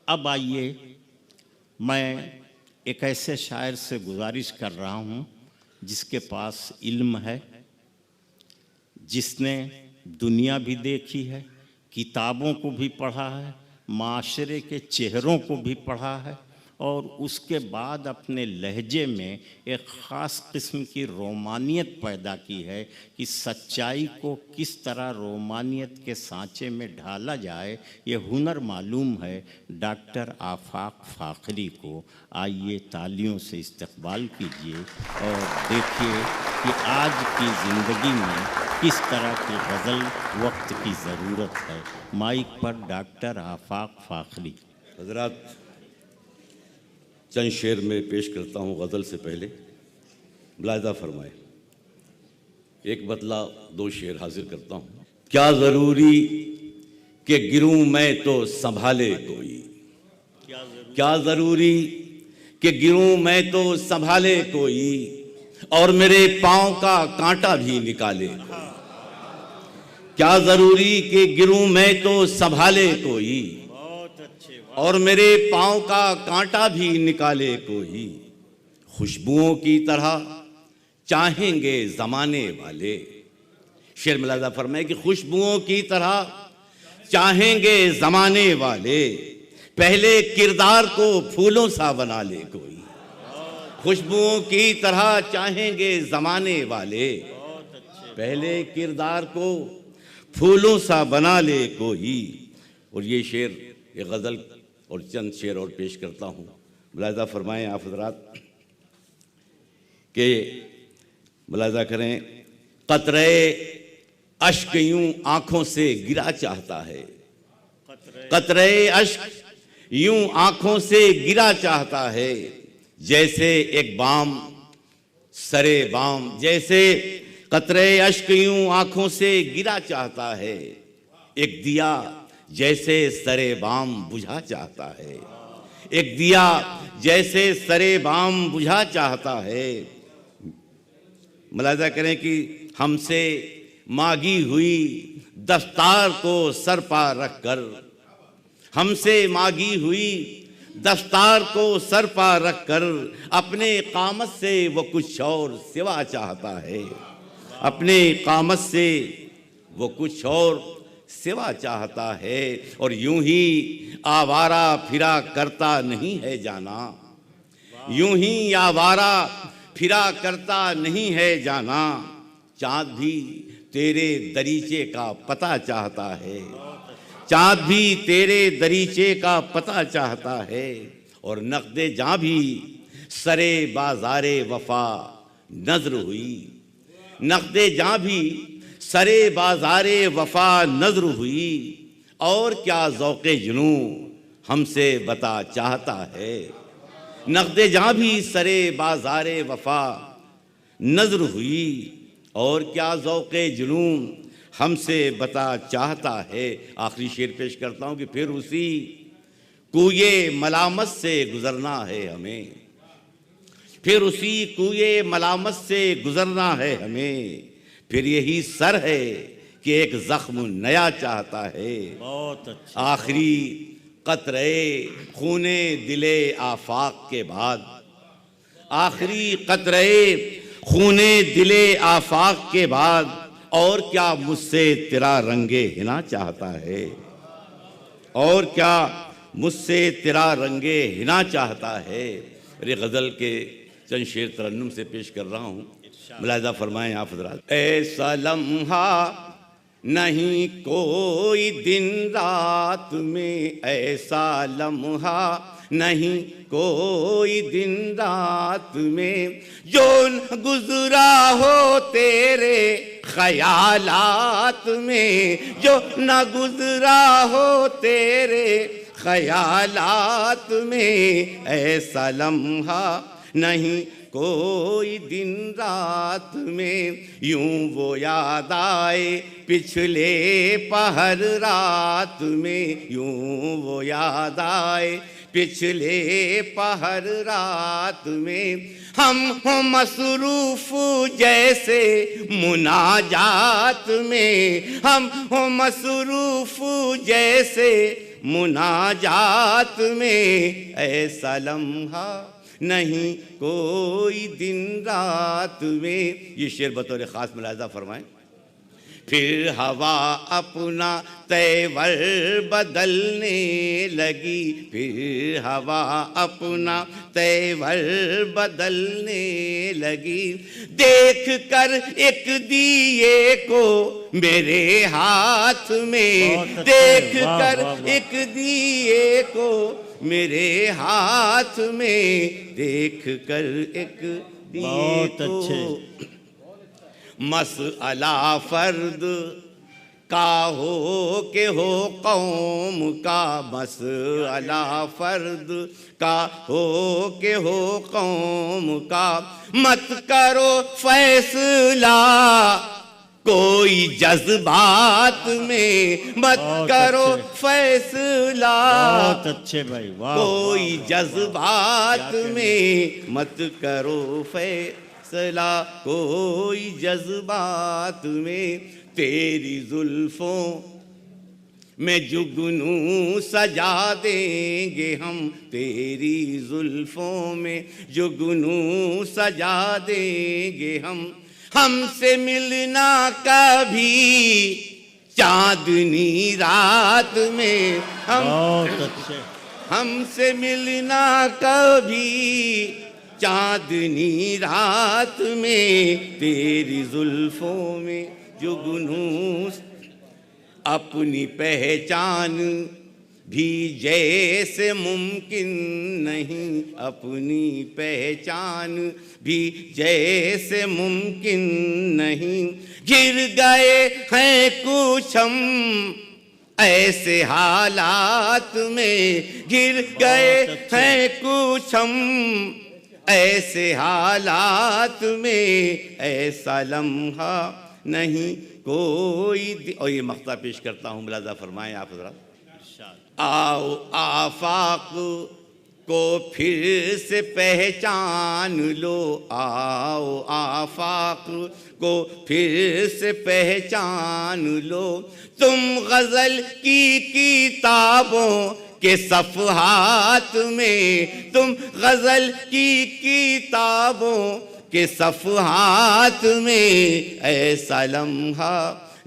अब आइए, मैं एक ऐसे शायर से गुजारिश कर रहा हूँ जिसके पास इल्म है, जिसने दुनिया भी देखी है, किताबों को भी पढ़ा है, माशरे के चेहरों को भी पढ़ा है और उसके बाद अपने लहजे में एक ख़ास किस्म की रोमानियत पैदा की है कि सच्चाई को किस तरह रोमानियत के सांचे में ढाला जाए, ये हुनर मालूम है डॉक्टर आफाक फाखरी को। आइए तालियों से इस्तकबाल कीजिए और देखिए कि आज की ज़िंदगी में किस तरह की गज़ल वक्त की ज़रूरत है। माइक पर डॉक्टर आफाक फाखरी। हज़रात, चंद शेर में पेश करता हूँ। गज़ल से पहले मुलाहिज़ा फरमाए, एक बदला दो शेर हाजिर करता हूँ। क्या ज़रूरी कि गिरूं मैं तो संभाले कोई, क्या ज़रूरी कि गिरूं मैं तो संभाले कोई और मेरे पाँव का कांटा भी निकाले कोई। क्या ज़रूरी कि गिरूं मैं तो संभाले कोई और मेरे पाँव का कांटा भी निकाले कोई। खुशबुओं की तरह चाहेंगे ज़माने वाले। शेर मुलाहिज़ा फरमाए कि खुशबुओं की तरह चाहेंगे ज़माने वाले, पहले किरदार को फूलों सा बना ले कोई। खुशबुओं की तरह चाहेंगे ज़माने वाले, पहले किरदार को फूलों सा बना ले कोई। और ये शेर, ये गज़ल और चंद शेर और पेश करता हूँ। मुलाहिज़ा फरमाएँ आप हज़रात के मुलाहिज़ा करें, क़तरे अश्क यूं आँखों से गिरा चाहता है, क़तरे अश्क यूं आँखों से गिरा चाहता है, जैसे एक बाम सरे बाम, जैसे क़तरे अश्क यूं आँखों से गिरा चाहता है, एक दिया जैसे सरे बाम बुझा चाहता है, एक दिया जैसे सरे बाम बुझा चाहता है। मुलाहिज़ा करें कि हमसे मांगी हुई दस्तार को सर पर रख कर, हमसे मांगी हुई दस्तार को सर पर रख कर अपने कामत से वो कुछ और सिवा चाहता है, अपने कामत से वो कुछ और सिवा चाहता है। और यूं ही आवारा फिरा करता नहीं है जाना, यूं ही आवारा फिरा करता नहीं है जाना, चाँद भी तेरे दरीचे का पता चाहता है, चाँद भी तेरे दरीचे का पता चाहता है। और नक़्दे जाँ भी सरे बाज़ारे वफ़ा नज़र हुई, नक़्दे जाँ भी सरे बाज़ारे वफ़ा नज़र हुई, और क्या ज़ौक़े जुनूं हमसे बता चाहता है। नक़्दे जाँ भी सरे बाज़ारे वफ़ा नज़र हुई, और क्या ज़ौक़े जुनूं हमसे बता चाहता है। आखिरी शेर पेश करता हूँ कि फिर उसी कुए मलामत से गुज़रना है हमें, फिर उसी कुए मलामत से गुज़रना है हमें, फिर यही सर है कि एक ज़ख्म नया चाहता है। बहुत अच्छा। आखिरी क़तरे खूने दिले आफाक के बाद, आखिरी क़तरे खूने दिले आफाक के बाद, और क्या मुझसे तेरा रंगे हिना चाहता है, और क्या मुझसे तेरा रंगे हिना चाहता है। अरे गज़ल के चंद शेर तरन्नुम से पेश कर रहा हूँ। मुलाहिज़ा फरमाएँ आप हज़रात। ऐसा लम्हा नहीं कोई दिन रात में, ऐसा लम्हा नहीं कोई दिन रात में, जो न गुज़रा हो तेरे ख़यालात में, जो न गुज़रा हो तेरे ख़यालात में, ऐसा लम्हा नहीं कोई दिन रात में, यूं वो याद आए पिछले पहर रात में, यूं वो याद आए पिछले पहर रात में, हम हो मसरूफ जैसे मुनाजात में, हम हो मसरूफ जैसे मुनाजात में, ऐसा लम्हा नहीं कोई दिन रात में। ये शेर बतौर ख़ास मुलाहिज़ा फरमाएं। फिर हवा अपना तेवर बदलने लगी, फिर हवा अपना तेवर बदलने लगी। देख कर एक दिए को मेरे हाथ में, देख कर एक दिए को मेरे हाथ में, देख कर एक दिए को। मसअला फर्द का हो के हो कौम का, मसअला फर्द का हो के हो कौम का। मत करो फैसला कोई जज्बात में, मत करो फैसला बहुत अच्छे भाई, वाह। कोई जज्बात में, मत करो फैसला कोई जज्बात में। तेरी जुल्फों में जुगनू सजा देंगे हम, तेरी जुल्फों में जुगनू सजा देंगे हम। हमसे मिलना कभी चांदनी रात में, बहुत अच्छे। हमसे मिलना कभी चांदनी रात में, तेरी जुल्फों में जुगनू। अपनी पहचान भी जैसे मुमकिन नहीं, अपनी पहचान भी जैसे मुमकिन नहीं। गिर गए हैं कुछ हम ऐसे हालात में, गिर गए हैं कुछ हम ऐसे हालात में, ऐसा लम्हा नहीं कोई। और ये मक्ता पेश करता हूँ, मुलाज़ा फरमाएं आप हज़रात। आओ आफाक को फिर से पहचान लो, आओ आफाक को फिर से पहचान लो। तुम गज़ल की किताबों के सफ़हात में, तुम गज़ल की किताबों के सफ़हात में, ऐसा लम्हा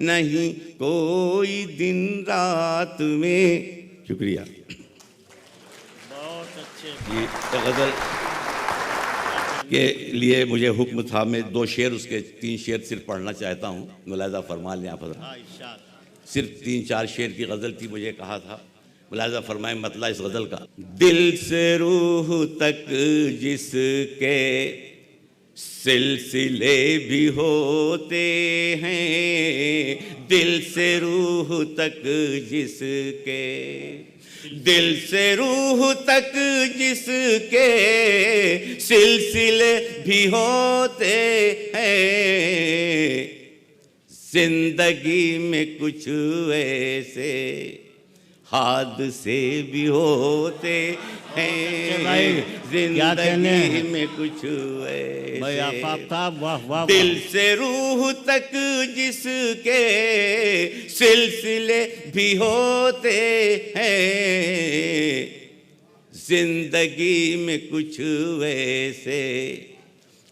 नहीं कोई दिन रात में। शुक्रिया। बहुत अच्छे। ये गज़ल के लिए मुझे हुक्म था, मैं 2 शेर उसके 3 शेर सिर्फ पढ़ना चाहता हूँ, मुलाहिज़ा फरमा लें आप हज़रात। सिर्फ 3-4 शेर की गज़ल थी, मुझे कहा था मुलाहिज़ा फरमाएं मतला इस गज़ल का। दिल से रूह तक जिसके सिलसिले भी होते हैं, दिल से रूह तक जिसके, दिल से रूह तक जिसके सिलसिले भी होते हैं। जिंदगी में कुछ ऐसे हादसे भी होते हैं, जिंदगी में कुछ ऐसे। वाह वाह। दिल से रूह तक जिसके सिलसिले भी होते हैं, जिंदगी में कुछ ऐसे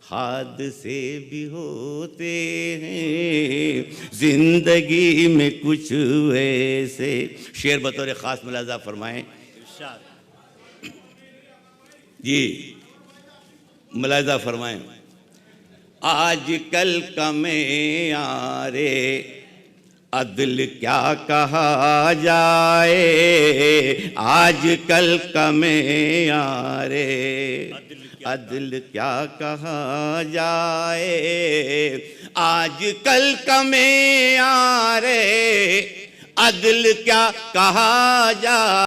हादसे भी होते हैं, जिंदगी में कुछ ऐसे। शेर बतौर ख़ास मुलाज़ा फरमाएं। जी मुलाज़ा फरमाएं। आज कल का मेयारे अदल क्या कहा जाए, आज कल का मेयारे अदल क्या कहा जाए। आज कल का मेयारे अदल क्या कहा जाए।